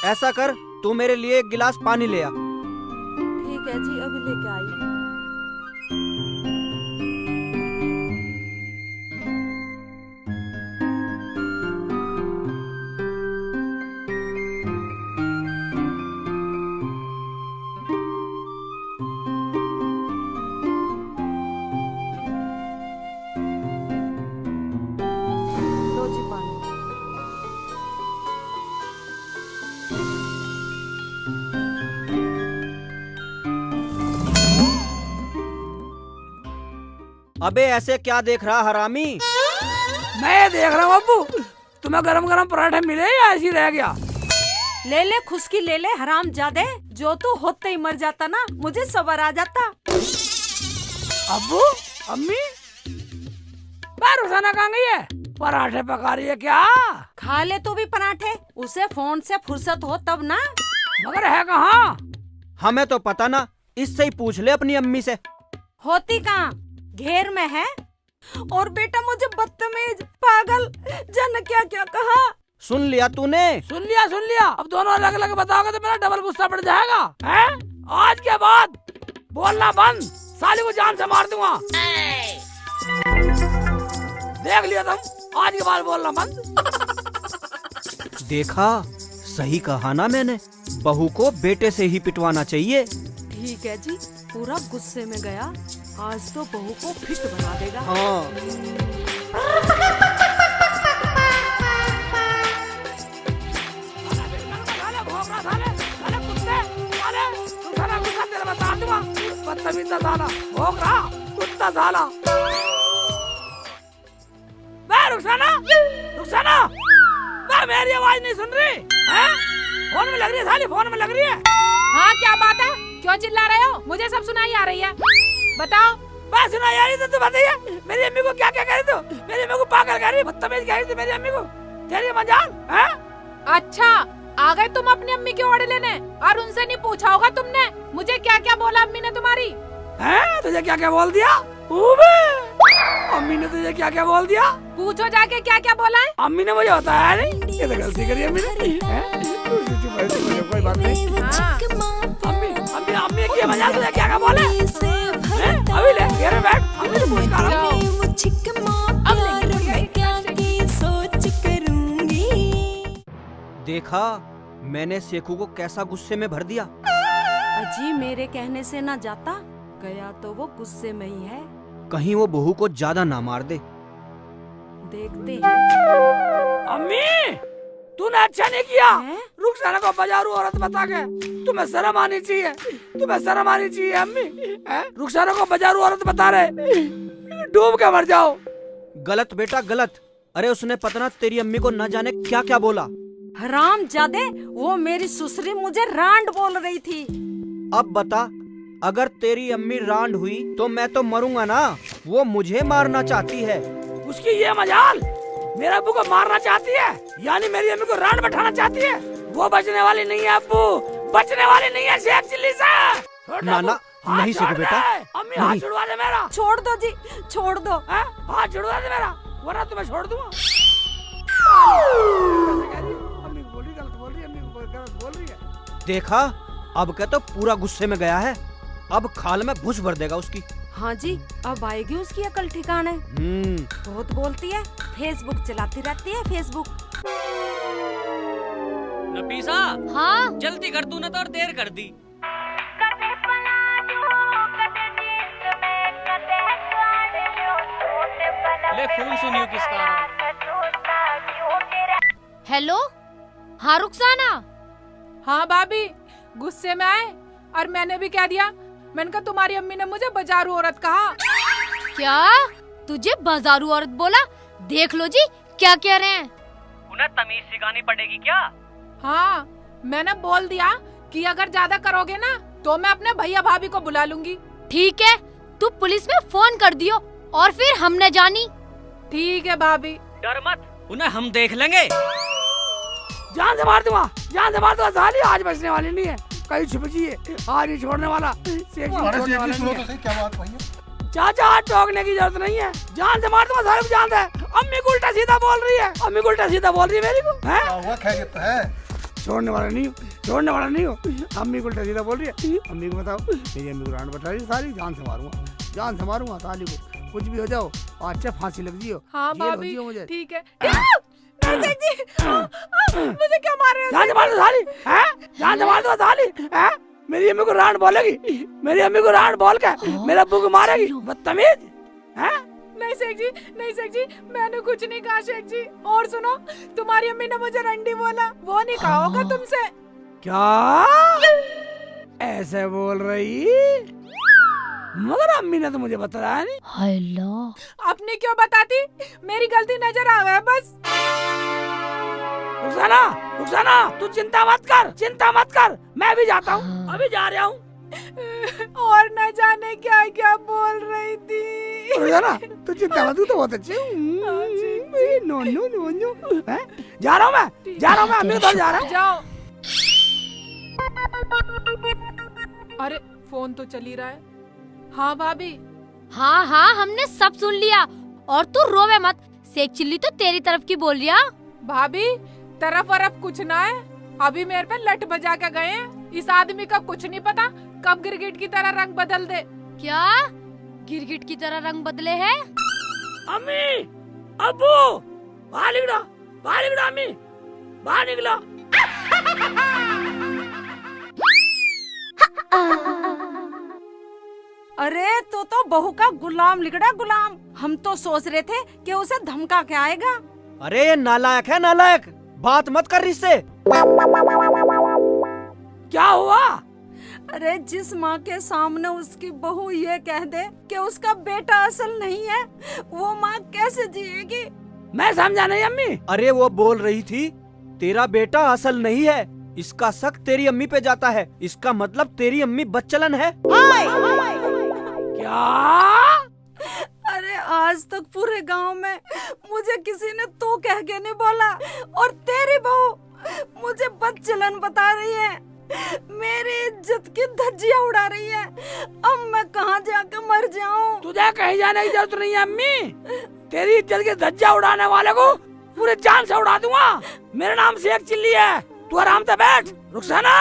ऐसा कर, तू मेरे लिए एक गिलास पानी ले आ। ठीक है जी, अभी लेके आई। लो जी पानी। अबे ऐसे क्या देख रहा हरामी? मैं देख रहा हूँ अब्बू, तुम्हें गरम गरम पराठे मिले या ऐसी रह गया? ले ले खुशकी ले ले हराम जादे, जो तू होते ही मर जाता ना, मुझे सबर आ जाता। अब्बू, अम्मी, रुखसाना कहाँ गई है? पराठे पका रही है क्या? खा ले तू भी पराठे, उसे फोन से फुर्सत हो तब ना। मगर है कहाँ? हमें तो पता ना, इससे ही पूछ ले अपनी अम्मी से। होती कहाँ? घेर में है। और बेटा मुझे बदतमीज, पागल, जन क्या क्या कहा। सुन लिया तूने? सुन लिया। अब दोनों अलग अलग बताओगे तो मेरा डबल गुस्सा बढ़ जाएगा। हैं? आज के बाद बोलना बंद, साली को जान से मार दूंगा। देख लिया तुम, आज के बाद बोलना बंद। देखा, सही कहा ना मैंने, बहू को बेटे से ही पिटवाना चाहिए। ठीक है जी, पूरा गुस्से में गया, आज तो बहू को फिट बना देगा। हाँ। रुखसाना, मेरी आवाज नहीं सुन रही है? फोन में लग रही है साली, फोन में लग रही है। हाँ क्या बात है, क्यों चिल्ला रहे हो? मुझे सब सुनाई आ रही है, बताओ। बात सुनाई आ रही तो तू बताइए, मेरी अम्मी को क्या क्या कह रही तू? मेरी अम्मी को पागल कह रही, बदतमीज कह रही थी मेरी अम्मी को। तेरी मजाल है? अच्छा, आ गए तुम अपनी अम्मी की ओर लेने, और उनसे नहीं पूछा होगा तुमने मुझे क्या क्या बोला अम्मी ने तुम्हारी? हैं? तुझे क्या क्या बोल दिया? अम्मी ने तुझे क्या क्या बोल दिया? पूछो जाके क्या क्या बोला है। अम्मी ने मुझे बताया नहीं, ये तो गलती करी अम्मी ने। कोई बात नहीं। हाँ। अम्मी की मजाल तुझे क्या क्या बोले? अभी ले, घेर में बैठ, अम्मी से पूछ कर रहा हूँ। देखा, मैंने सेखू को कैसा गुस्से में भर दिया। अजी मेरे कहने से ना जाता, गया तो वो गुस्से में ही है। कहीं वो बहू को ज्यादा ना मार दे। देखते हैं। अम्मी, तूने अच्छा नहीं किया। हैं? रुखसाना को बाजारू औरत बता के, तुम्हें शर्म आनी चाहिए, तुम्हें शर्म आनी चाहिए अम्मी। रुखसाना को बाजारू औरत बता रहे, डूब के मर जाओ। गलत बेटा गलत। अरे उसने पता ना तेरी अम्मी को न जाने क्या क्या बोला। हराम जादे, वो मेरी सुसरी मुझे रांड बोल रही थी। अब बता, अगर तेरी अम्मी रांड हुई तो मैं तो मरूंगा ना। वो मुझे मारना चाहती है। उसकी ये मजाल, मेरे अब्बू को मारना चाहती है, यानी मेरी अम्मी को रांड बैठाना चाहती है। वो बचने वाली नहीं है अब्बू, बचने वाली नहीं है शेख चिल्ली से। ना ना, नहीं सीखो बेटा। अम्मी हाथ छुड़वा दे मेरा। छोड़ दो जी, छोड़ दो। हाथ छुड़वा दे मेरा, वरना तुम्हें छोड़ दूंगा। अम्मी बोली गलत बोल रही है, अम्मी गलत बोल रही है। देखा, अब क्या तो पूरा गुस्से में गया है। अब खाल में घुस भर देगा उसकी। हाँ जी, अब आएगी उसकी अकल ठिकाने। बहुत बोलती है, फेसबुक चलाती रहती है, फेसबुक। नफीसा, हाँ जल्दी कर, तूने तो और देर कर दी। ले फोन सुनियो किसका आ रहा है। हेलो, हाँ रुखसाना। हाँ भाभी, गुस्से में आए और मैंने भी कह दिया। मैंने कहा तुम्हारी अम्मी ने मुझे बाजारू औरत कहा। क्या तुझे बाजारू औरत बोला? देख लो जी क्या कह रहे हैं। उन्हें तमीज सिखानी पड़ेगी क्या? हाँ, मैंने बोल दिया कि अगर ज्यादा करोगे ना तो मैं अपने भैया भाभी को बुला लूंगी। ठीक है, तू पुलिस में फोन कर दियो और फिर हमने जानी। ठीक है भाभी। डर मत, उन्हें हम देख लेंगे। जान से मार दूंगा, जान से मार दूंगा। साली आज बचने वाली नहीं है, कहीं छुप गई है, आज नहीं छोड़ने वाला। चाचा हाथ टोकने की जरूरत नहीं है, जान से मार दूंगा, सारे को जानता है। अम्मी को उल्टा सीधा बोल रही है, अम्मी को उल्टा सीधा बोल रही है मेरी को। हैं? हुआ खैरियत है? छोड़ने वाला नहीं हूँ, छोड़ने वाला नहीं हूँ। अम्मी को उल्टा सीधा बोल रही है। अम्मी को बताओ मेरी अम्मी को रान बता रही सारी, जान से मारूंगा साली को, कुछ भी हो जाओ और अच्छा फांसी लग जियो। हाँ जेल हो भाभी जियो मुझे। ठीक है। मुझे क्या मार रहे हो? जान से मार दो साली, हैं? जान से मार दो साली, हैं? मेरी अम्मी को रान बोलेगी, मेरी अम्मी को रान बोल के मेरे अब्बू को मारेगी, बदतमीज, हैं? नहीं शेख जी, नहीं शेख जी, मैंने कुछ नहीं कहा शेख जी। और सुनो, तुम्हारी अम्मी ने मुझे रंडी बोला, वो नहीं कहा होगा तुमसे। क्या ऐसे बोल रही? मगर अम्मी ने तो मुझे बताया नहीं। हेलो, अपनी क्यों बताती? मेरी गलती नजर आ गया बस। रुखसाना, तू चिंता मत कर, मैं भी जाता हूँ, अभी जा रहा हूँ। और न जाने क्या क्या बोल रही थी। रुखसाना, तू चिंता मत, तू तो बहुत अच्छी नो, हैं? जा रहा हूँ मैं, अम्मी के घर जा रहा हूँ। जाओ। अरे फोन तो चल ही रहा है। हाँ भाभी। हाँ हाँ, हमने सब सुन लिया। और तू रोवे मत, शेख चिल्ली तो तेरी तरफ की बोल रही है। भाभी तरफ वरफ कुछ ना है, अभी मेरे पे लट बजा के गए हैं। इस आदमी का कुछ नहीं पता कब गिरगिट की तरह रंग बदल दे। क्या गिरगिट की तरह रंग बदले है? अम्मी, अब्बू, बाहर निकलो अम्मी, बाहर निकलो। अरे तो बहू का गुलाम लिगड़ा गुलाम। हम तो सोच रहे थे कि उसे धमका के आएगा। अरे ये नालायक है, नालायक, बात मत कर इससे। क्या हुआ? अरे जिस माँ के सामने उसकी बहू ये कह दे कि उसका बेटा असल नहीं है, वो माँ कैसे जिएगी? मैं समझा नहीं अम्मी। अरे वो बोल रही थी तेरा बेटा असल नहीं है, इसका शक तेरी अम्मी पे जाता है, इसका मतलब तेरी अम्मी बदचलन है। क्या? अरे आज तक पूरे गांव में मुझे किसी ने तो कह के नहीं बोला, और तेरी बहू मुझे बदचलन बता रही है, मेरी इज्जत की धज्जियां उड़ा रही है। अब मैं कहाँ जाकर मर जाऊं? तुझे कहीं जाने की जरूरत नहीं है अम्मी, तेरी इज्जत की धज्जियां उड़ाने वाले को पूरे जान से उड़ा दूंगा। मेरा नाम शेख चिल्ली है, तू आराम से बैठ। रुखसाना,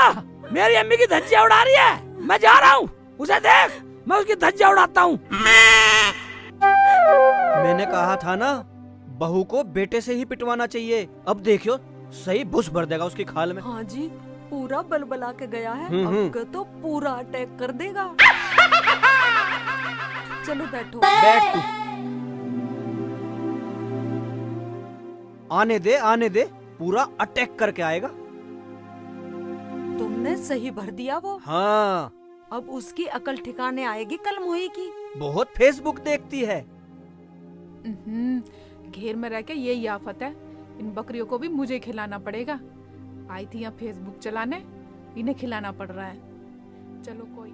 मेरी अम्मी की धज्जियां उड़ा रही है, मैं जा रहा हूँ, उसे देख, मैं उसकी धज्जियां उड़ाता हूँ। मैंने कहा था ना, बहू को बेटे से ही पिटवाना चाहिए। अब देखियो सही बुश भर देगा उसकी खाल में। हाँ जी, पूरा बलबला के गया है, हम्म। अब तो पूरा अटैक कर देगा। चलो बैठो। बैठ तू। आने दे, पूरा अटैक करके आएगा। तुमने सही भर दिया वो। हाँ, अब उसकी अकल ठिकाने आएगी कल मोही की। बहुत फेसबुक देखती है। घेर में रह के यही आफत है, इन बकरियों को भी मुझे खिलाना पड़ेगा। आई थी यहाँ फेसबुक चलाने, इन्हें खिलाना पड़ रहा है। चलो कोई